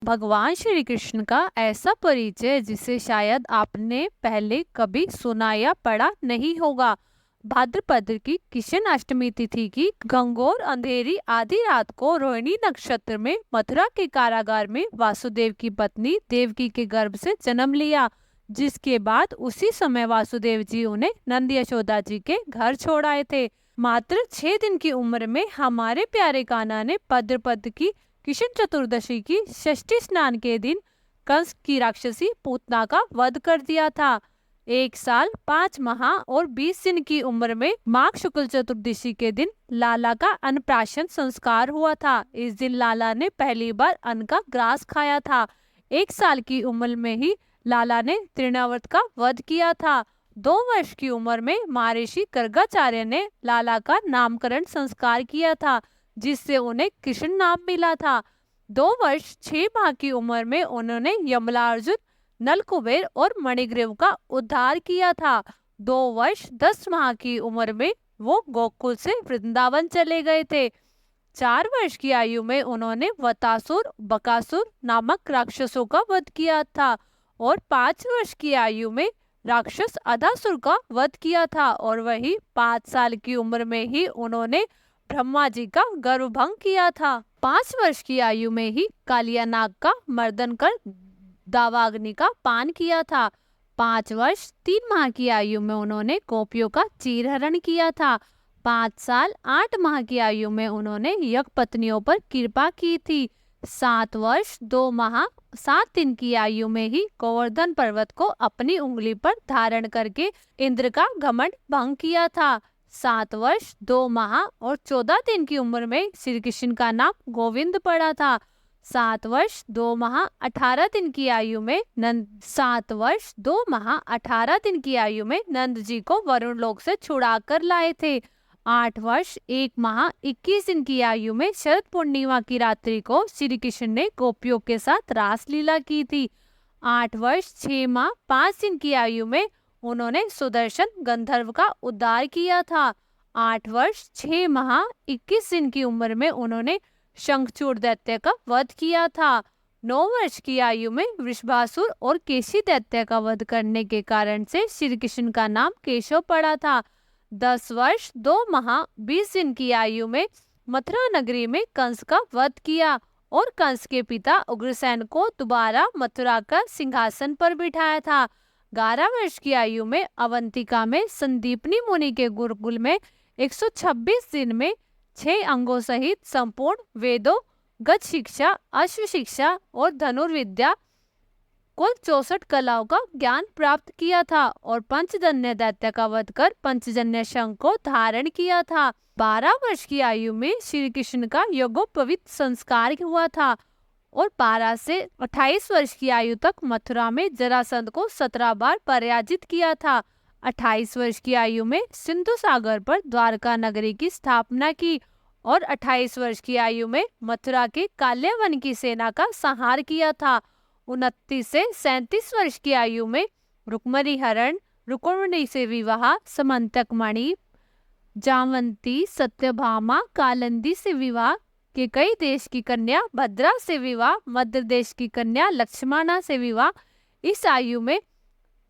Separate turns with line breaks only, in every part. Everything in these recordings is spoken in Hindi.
भगवान श्री कृष्ण का ऐसा परिचय जिसे शायद आपने पहले कभी सुना या पढ़ा नहीं होगा। भाद्रपद की कृष्ण अष्टमी तिथि की घंघोर अंधेरी आधी रात को रोहिणी नक्षत्र में मथुरा के कारागार में वासुदेव की पत्नी देवकी के गर्भ से जन्म लिया, जिसके बाद उसी समय वासुदेव जी उन्हें नंद यशोदा जी के घर छोड़ आए थे। मात्र 6 दिन की उम्र में हमारे प्यारे कान्हा ने भाद्रपद की कृष्ण चतुर्दशी की षष्ठी स्नान के दिन कंस की राक्षसी पूतना का वध कर दिया था। 1 साल 5 माह और 20 दिन की उम्र में माघ शुक्ल चतुर्दशी के दिन लाला का अन्नप्राशन संस्कार हुआ था। इस दिन लाला ने पहली बार अन्न का ग्रास खाया था। 1 साल की उम्र में ही लाला ने तृणावर्त का वध किया था। 2 वर्ष की उम्र में महर्षि गर्गाचार्य ने लाला का नामकरण संस्कार किया था, जिससे उन्हें कृष्ण नाम मिला था। 2 वर्ष 6 माह की उम्र में उन्होंने यमलार्जुन, नलकुबेर और मणिग्रीव का उद्धार किया था। 2 वर्ष 10 माह की उम्र में वो गोकुल से वृंदावन चले गए थे। 4 वर्ष की आयु में उन्होंने वतासुर, बकासुर नामक राक्षसों का वध किया था और 5 वर्ष की आयु में राक्षस अधासुर का वध किया था। और वही 5 साल की उम्र में ही उन्होंने ब्रह्मा जी का गर्भभंग किया था। 5 वर्ष की आयु में ही कालिया नाग का मर्दन कर दावाग्नि का पान किया था। 5 वर्ष 3 माह की आयु में उन्होंने गोपियों का चीरहरण किया था। 5 साल 8 माह की आयु में उन्होंने यज्ञ पत्नियों पर कृपा की थी। 7 वर्ष 2 माह 7 दिन की आयु में ही गोवर्धन पर्वत को अपनी उंगली पर धारण करके इंद्र का घमंड भंग किया था। 7 वर्ष 2 माह और 14 दिन की उम्र में श्री कृष्ण का नाम गोविंद पड़ा था। 7 वर्ष 2 माह 18 दिन की आयु में 18 दिन की आयु में नंद जी को वरुण लोक से छुड़ा कर लाए थे। 8 वर्ष 1 माह 21 दिन की आयु में शरद पूर्णिमा की रात्रि को श्री कृष्ण ने गोपियों के साथ रासलीला की थी। 8 वर्ष 6 माह 5 दिन की आयु में उन्होंने सुदर्शन गंधर्व का उद्धार किया था। 8 वर्ष 6 माह 21 दिन की उम्र में उन्होंने शंखचूड़ दैत्य का वध किया था। 9 वर्ष की आयु में वृषभासुर और केशी दैत्य का वध करने के कारण से श्री कृष्ण का नाम केशव पड़ा था। 10 वर्ष 2 माह 20 दिन की आयु में मथुरा नगरी में कंस का वध किया और कंस के पिता उग्रसेन को दोबारा मथुरा का सिंहासन पर बिठाया था। 11 वर्ष की आयु में अवंतिका में संदीपनी मुनि के गुरुकुल में 126 दिन में 6 अंगों सहित संपूर्ण वेदों, गज शिक्षा, अश्व शिक्षा और धनुर्विद्या कुल 64 कलाओं का ज्ञान प्राप्त किया था और पंचजन्य दैत्य का वध कर पंचजन्य शंख को धारण किया था। 12 वर्ष की आयु में श्री कृष्ण का यज्ञोपवीत संस्कार हुआ था और 12 से 28 वर्ष की आयु तक मथुरा में जरासंध को 17 बार पराजित किया था। 28 वर्ष की आयु में सिंधु सागर पर द्वारका नगरी की स्थापना की और 28 वर्ष की आयु में मथुरा के काल्यावन की सेना का संहार किया था। 29 से 37 वर्ष की आयु में रुक्मणी हरण, रुक्मिणी से विवाह, समंतक मणि, जामवंती, सत्यभामा, कालिंदी से विवाह, के कई देश की कन्या भद्रा से विवाह, मध्य देश की कन्या लक्ष्मणा से विवाह। इस आयु में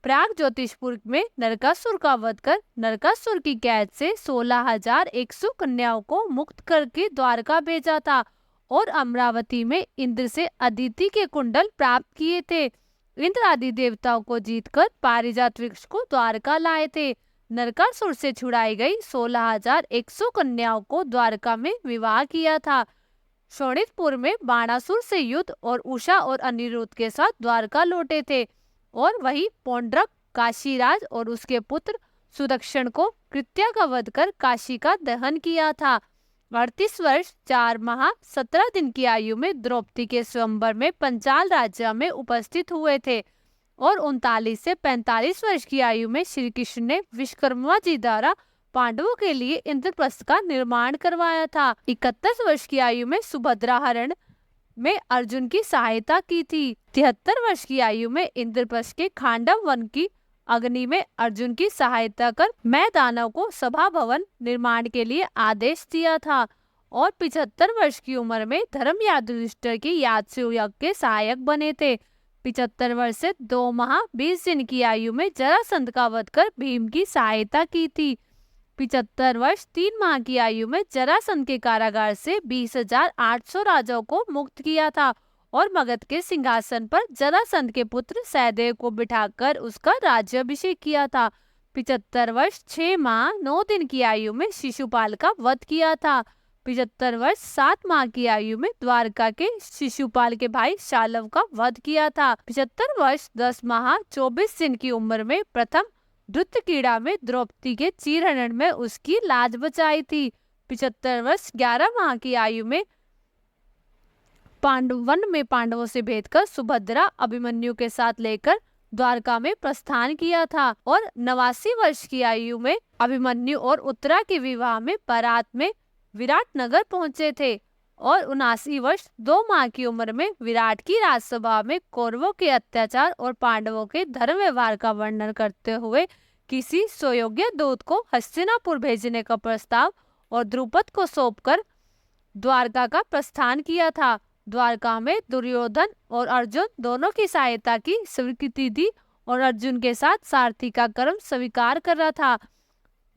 प्राग ज्योतिषपुर में नरकासुर का वध कर नरकासुर की कैद से 16,100 कन्याओं को मुक्त करके द्वारका भेजा था और अमरावती में इंद्र से अदिति के कुंडल प्राप्त किए थे। इंद्र आदि देवताओं को जीतकर पारिजात वृक्ष को द्वारका लाए थे। नरकासुर से छुड़ाई गई 16,100 कन्याओं को द्वारका में विवाह किया था। शोणितपुर में बाणासुर से युद्ध और उषा और अनिरुद्ध के साथ द्वारका लौटे थे और वही पौंड्रक, काशीराज और उसके पुत्र सुदक्षिण को कृत्या का वध कर काशी का दहन किया था। 38 वर्ष 4 माह 17 दिन की आयु में द्रौपदी के स्वयंवर में पंचाल राज्य में उपस्थित हुए थे और 39 से 45 वर्ष की आयु में श्री कृष्ण ने विश्वकर्मा जी द्वारा पांडवों के लिए इंद्रप्रस्थ का निर्माण करवाया था। 31 वर्ष की आयु में सुभद्रा हरण में अर्जुन की सहायता की थी। 73 वर्ष की आयु में इंद्रप्रस्थ के खांडव वन की अग्नि में अर्जुन की सहायता कर मैं दानव को सभा भवन निर्माण के लिए आदेश दिया था और 75 वर्ष की उम्र में धर्मराज युधिष्ठिर की यादव यज्ञ के सहायक बने थे। 75 वर्ष से 2 माह 20 दिन की आयु में जरासंध का वध कर भीम की सहायता की थी। 75 वर्ष 3 माह की आयु में जरासंध के कारागार से 20,800 राजाओं को मुक्त किया था और मगध के सिंहासन पर जरासंध के पुत्र सहदेव को बिठाकर उसका राज्याभिषेक किया था। 75 वर्ष 6 माह 9 दिन की आयु में शिशुपाल का वध किया था। 75 वर्ष 7 माह की आयु में द्वारका के शिशुपाल के भाई शालव का वध किया था। 75 वर्ष 10 माह 24 दिन की उम्र में प्रथम द्रुतक्रीड़ा में द्रौपदी के चीरहरण में उसकी लाज बचाई थी। 75 वर्ष 11 माह की आयु में वन में पांडवों से भेद कर सुभद्रा अभिमन्यु के साथ लेकर द्वारका में प्रस्थान किया था और 89 वर्ष की आयु में अभिमन्यु और उत्तरा के विवाह में बारात में विराट नगर पहुंचे थे और 79 वर्ष 2 माह की उम्र में विराट की राजसभा में कौरवों के अत्याचार और पांडवों के धर्म व्यवहार का वर्णन करते हुए किसी सुयोग्य दूत को हस्तिनापुर भेजने का प्रस्ताव और द्रुपद को सौंपकर द्वारका का प्रस्थान किया था। द्वारका में दुर्योधन और अर्जुन दोनों की सहायता की स्वीकृति दी और अर्जुन के साथ सारथी का कर्म स्वीकार कर रहा था।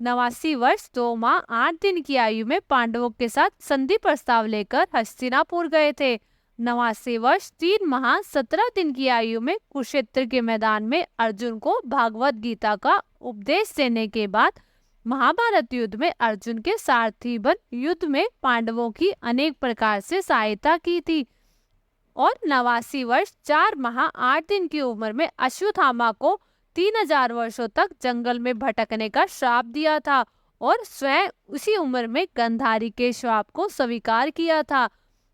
89 वर्ष 2 माह 8 दिन की आयु में पांडवों के साथ संधि प्रस्ताव लेकर हस्तिनापुर गए थे। 89 वर्ष 3 माह 17 दिन की आयु में कुरुक्षेत्र के मैदान में अर्जुन को भागवत गीता का उपदेश देने के बाद महाभारत युद्ध में अर्जुन के सारथी बन युद्ध में पांडवों की अनेक प्रकार से सहायता की थी। और 89 वर्ष 4 माह 8 दिन की उम्र में अश्वत्थामा को 3000 वर्षों तक जंगल में भटकने का श्राप दिया था और स्वयं उसी उम्र में गंधारी के श्राप को स्वीकार किया था।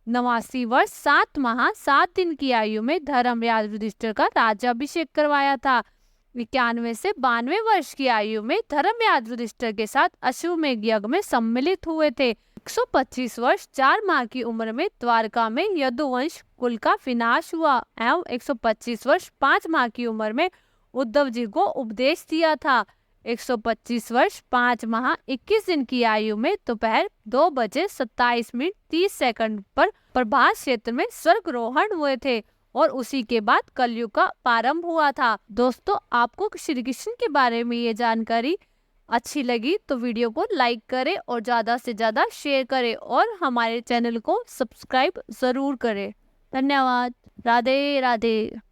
89 वर्ष 7 माह 7 दिन की आयु में धर्मराज युधिष्ठिर का राज्याभिषेक करवाया था। 91 से 92 वर्ष की आयु में धर्मराज युधिष्ठिर के साथ अश्वमेध यज्ञ में सम्मिलित हुए थे। 125 वर्ष 4 माह की उम्र में द्वारका में यदुवंश कुल का विनाश हुआ एवं 125 वर्ष 5 माह की उम्र में उद्धव जी को उपदेश दिया था। 125 वर्ष 5 माह 21 दिन की आयु में दोपहर 2:27:30 पर प्रभास क्षेत्र में स्वर्गरोहण हुए थे और उसी के बाद कलयुग का प्रारंभ हुआ था। दोस्तों, आपको श्री कृष्ण के बारे में ये जानकारी अच्छी लगी तो वीडियो को लाइक करें और ज़्यादा से ज़्यादा शेयर करें और हमारे चैनल को सब्सक्राइब ज़रूर करें। धन्यवाद। राधे राधे।